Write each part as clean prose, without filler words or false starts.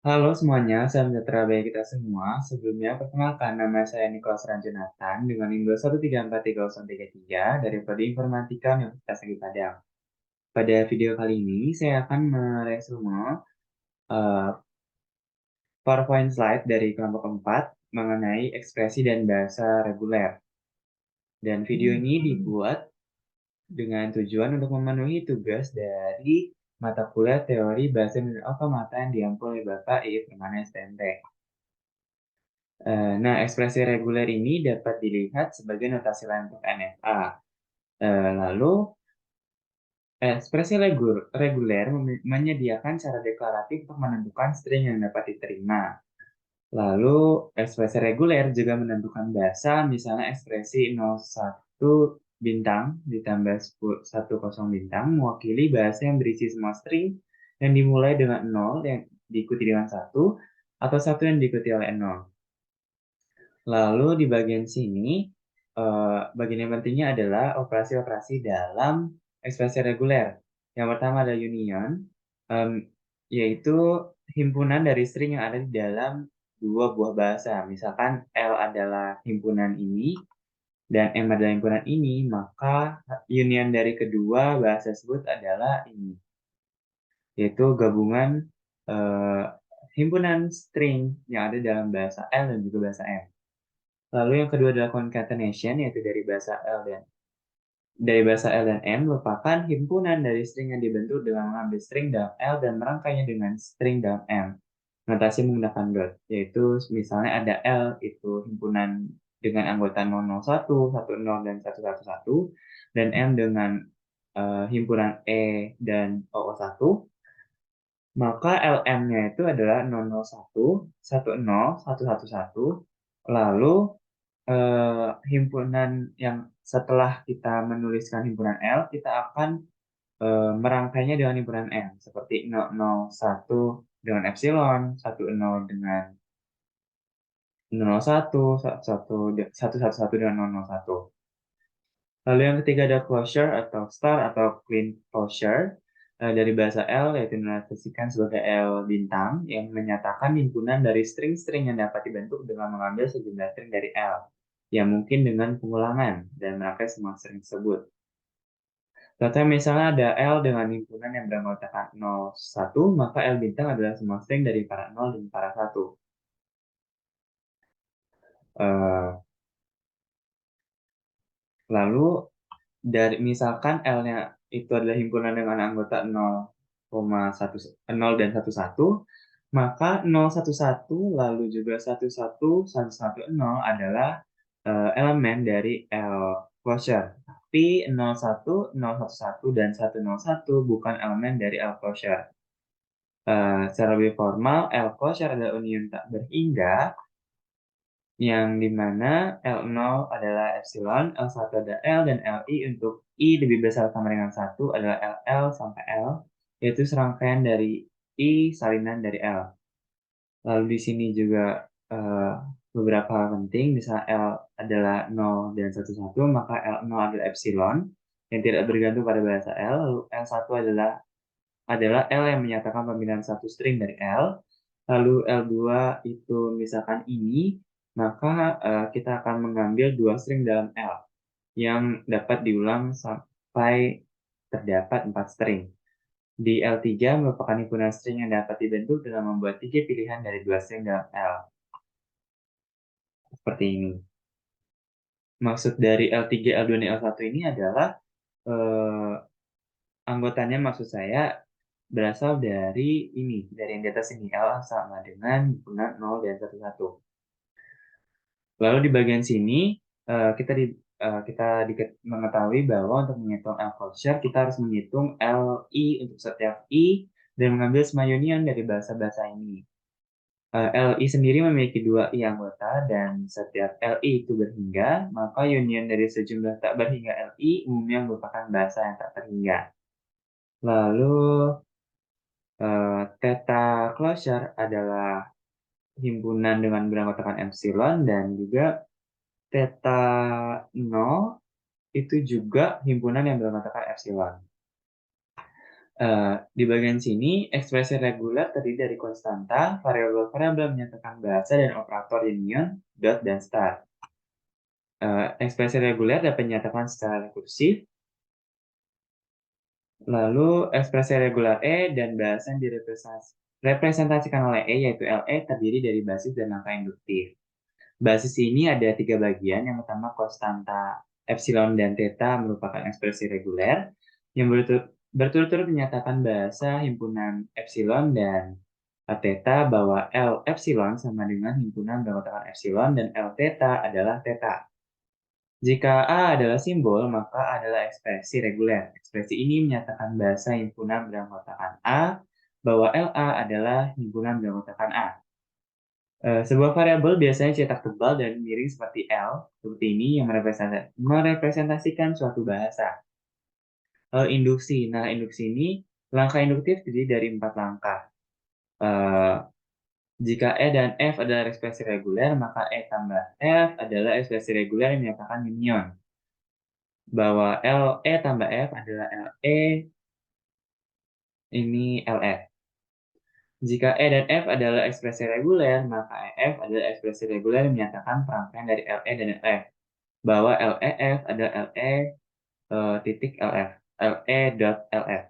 Halo semuanya, salam sejahtera bagi kita semua. Sebelumnya, perkenalkan nama saya Nicholas Ranjunatan dengan NIM 2134303 dari Prodi Informatika Universitas Negeri Padang. Pada video kali ini, saya akan meresume uh, PowerPoint slide dari kelompok 4 mengenai ekspresi dan bahasa reguler. Dan video ini dibuat dengan tujuan untuk memenuhi tugas dari mata kuliah teori bahasa dan otomata yang diampu oleh Bapak I. Permana STMT. Nah, ekspresi reguler ini dapat dilihat sebagai notasi lain untuk NFA. Lalu, ekspresi reguler menyediakan cara deklaratif untuk menentukan string yang dapat diterima. Lalu, ekspresi reguler juga menentukan bahasa, misalnya ekspresi 01 bintang ditambah 10 bintang mewakili bahasa yang berisi semua string yang dimulai dengan 0 yang diikuti dengan 1 atau 1 yang diikuti oleh 0. Lalu di bagian sini, bagian yang pentingnya adalah operasi-operasi dalam ekspresi reguler. Yang pertama ada union, yaitu himpunan dari string yang ada di dalam dua buah bahasa. Misalkan L adalah himpunan ini, dan M adalah himpunan ini, maka union dari kedua bahasa tersebut adalah ini, yaitu gabungan eh, himpunan string yang ada dalam bahasa L dan juga bahasa M. Lalu yang kedua adalah concatenation, yaitu dari bahasa L dan M merupakan himpunan dari string yang dibentuk dengan mengambil string dalam L dan merangkainya dengan string dalam M. Notasi menggunakan dot, yaitu misalnya ada L itu himpunan dengan anggota 001, 10, dan 111, dan M dengan himpunan E dan 001, maka LM-nya itu adalah 001, 10, 111, lalu himpunan yang setelah kita menuliskan himpunan L, kita akan merangkainya dengan himpunan M, seperti 001 dengan epsilon, 10 dengan 001, 111 dengan 001. Lalu yang ketiga ada closure atau star atau clean closure dari bahasa L, yaitu dinotasikan sebagai L bintang yang menyatakan himpunan dari string-string yang dapat dibentuk dengan mengambil sejumlah string dari L yang mungkin dengan pengulangan dan merangkai semua string tersebut. Contohnya misalnya ada L dengan himpunan yang beranggotakan 01, maka L bintang adalah semua string dari para 0 dan para 1. Eh, Lalu dari misalkan L-nya itu adalah himpunan dengan anggota 0,1, 0 dan 11, maka 011 lalu juga 11, 110 adalah elemen dari L closure. Tapi 01, 011, dan 101 bukan elemen dari L closure. Secara lebih formal, L closure adalah union tak berhingga yang dimana L0 adalah epsilon, L1 adalah L, dan Li untuk I lebih besar sama dengan 1 adalah LL sampai L, yaitu serangkaian dari I salinan dari L. Lalu di sini juga eh, beberapa hal penting, misalnya L adalah 0 dan 11, maka L0 adalah epsilon, yang tidak bergantung pada bahasa L, lalu L1 adalah L yang menyatakan pembinaan satu string dari L, lalu L2 itu misalkan ini, maka kita akan mengambil dua string dalam L yang dapat diulang sampai terdapat 4 string. Di L3 merupakan himpunan string yang dapat dibentuk dengan membuat 3 pilihan dari dua string dalam L. Seperti ini. Maksud dari L3, L2, dan L1 ini adalah eh, anggotanya maksud saya berasal dari ini, dari yang di atas ini, L sama dengan himpunan 0 dan 11. Lalu di bagian sini eh, kita di kita mengetahui bahwa untuk menghitung L closure kita harus menghitung LI untuk setiap I dan mengambil semua union dari bahasa-bahasa ini. LI sendiri memiliki dua I anggota dan setiap LI itu berhingga, maka union dari sejumlah tak berhingga LI umumnya merupakan bahasa yang tak terhingga. Lalu theta closure adalah himpunan dengan beranggotakan epsilon dan juga theta 0 itu juga himpunan yang beranggotakan epsilon. Di bagian sini, ekspresi reguler terdiri dari konstanta, variabel-variabel menyatakan bahasa, dan operator union, dot, dan star. Ekspresi reguler dapat dinyatakan secara rekursif. Lalu ekspresi reguler E dan bahasa yang direpresentasikan oleh E, yaitu LE, terdiri dari basis dan angka induktif. Basis ini ada 3 bagian. Yang pertama, konstanta epsilon dan theta merupakan ekspresi reguler yang berturut-turut menyatakan bahasa himpunan epsilon dan theta bahwa L epsilon sama dengan himpunan beranggotakan epsilon dan L theta adalah theta. Jika A adalah simbol, maka adalah ekspresi reguler. Ekspresi ini menyatakan bahasa himpunan beranggotakan A bahwa LA adalah himpunan beranggotakan A. Sebuah variabel biasanya cetak tebal dan miring seperti L, seperti ini, yang merepresentasikan suatu bahasa. Induksi. Nah, induksi ini, langkah induktif terdiri dari 4 langkah. Eh, Jika E dan F adalah ekspresi reguler, maka E tambah F adalah ekspresi reguler yang menyatakan union. Bahwa LE tambah F adalah LE, ini LF. Jika E dan F adalah ekspresi reguler, maka EF adalah ekspresi reguler yang menyatakan perangkaian dari LE dan LF. Bahwa LEF adalah LE titik LF, LE dot LF.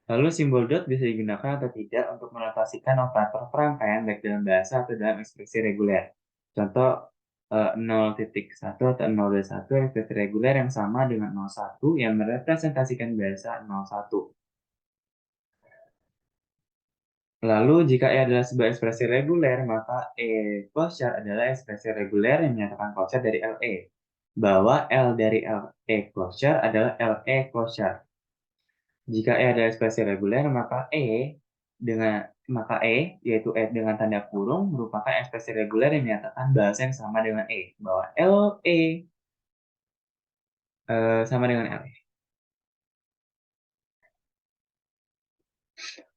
Lalu simbol dot bisa digunakan atau tidak untuk menotasikan operator perangkaian baik dalam bahasa atau dalam ekspresi reguler. Contoh 0.1 atau 0.1 ekspresi reguler yang sama dengan 0.1 yang merepresentasikan bahasa 0.1. Lalu jika E adalah sebuah ekspresi reguler, maka E closure adalah ekspresi reguler yang menyatakan closure dari LE. Bahwa L dari LE closure adalah LE closure. Jika E adalah ekspresi reguler, maka E yaitu E dengan tanda kurung merupakan ekspresi reguler yang menyatakan bahasa yang sama dengan E, bahwa LE sama dengan LE.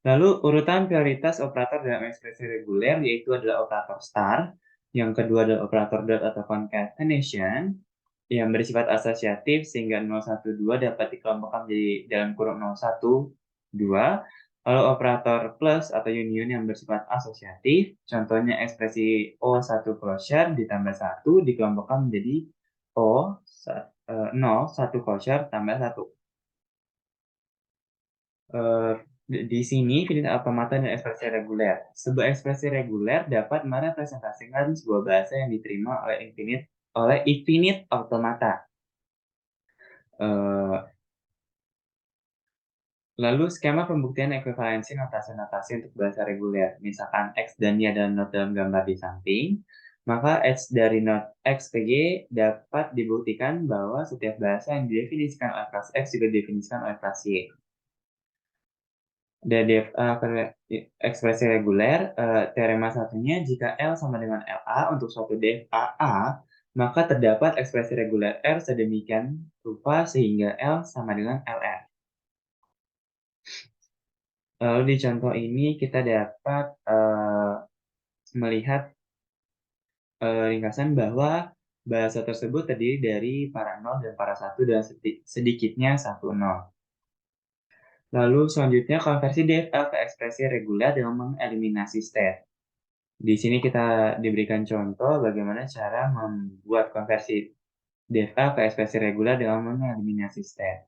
Lalu urutan prioritas operator dalam ekspresi reguler yaitu adalah operator star, yang kedua adalah operator dot atau concatenation yang bersifat asosiatif sehingga 012 dapat dikelompokkan menjadi dalam kurung 012. Lalu operator plus atau union yang bersifat asosiatif, contohnya ekspresi O1 closure ditambah 1 dikelompokkan menjadi O 1 closure tambah 1. Di sini finite automata dan ekspresi reguler. Sebuah ekspresi reguler dapat merepresentasikan sebuah bahasa yang diterima oleh infinite automata. Lalu skema pembuktian ekuivalensi notasi-notasi untuk bahasa reguler. Misalkan X dan Y adalah not dalam gambar di samping, maka X dari not X ke Y dapat dibuktikan bahwa setiap bahasa yang didefinisikan oleh kelas X juga didefinisikan oleh kelas Y. Dan ekspresi reguler, teorema satunya, jika L sama dengan LA untuk suatu dfa A, maka terdapat ekspresi reguler R sedemikian rupa sehingga L sama dengan LR. Lalu di contoh ini kita dapat melihat ringkasan bahwa bahasa tersebut terdiri dari para nol dan para satu dan sedikitnya satu nol. Lalu selanjutnya konversi DFL ke ekspresi reguler dengan mengeliminasi state. Di sini kita diberikan contoh bagaimana cara membuat konversi DFL ke ekspresi reguler dengan mengeliminasi state.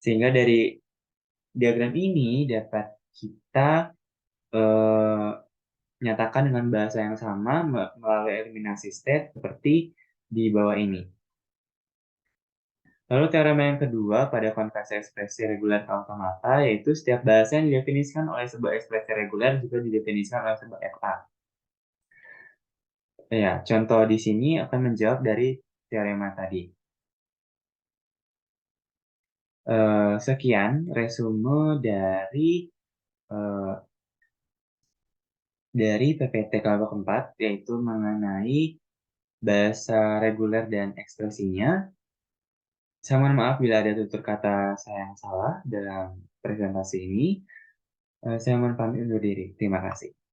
Sehingga dari diagram ini dapat kita nyatakan dengan bahasa yang sama melalui eliminasi state seperti di bawah ini. Lalu teorema yang kedua pada konversi ekspresi reguler ke automata yaitu setiap bahasa yang didefinisikan oleh sebuah ekspresi reguler juga didefinisikan oleh sebuah FA. Ya, contoh di sini akan menjawab dari teorema tadi. Sekian resume dari PPT kelompok 4 yaitu mengenai bahasa reguler dan ekspresinya. Saya mohon maaf bila ada tutur kata saya yang salah dalam presentasi ini. Saya mohon pamit undur diri. Terima kasih.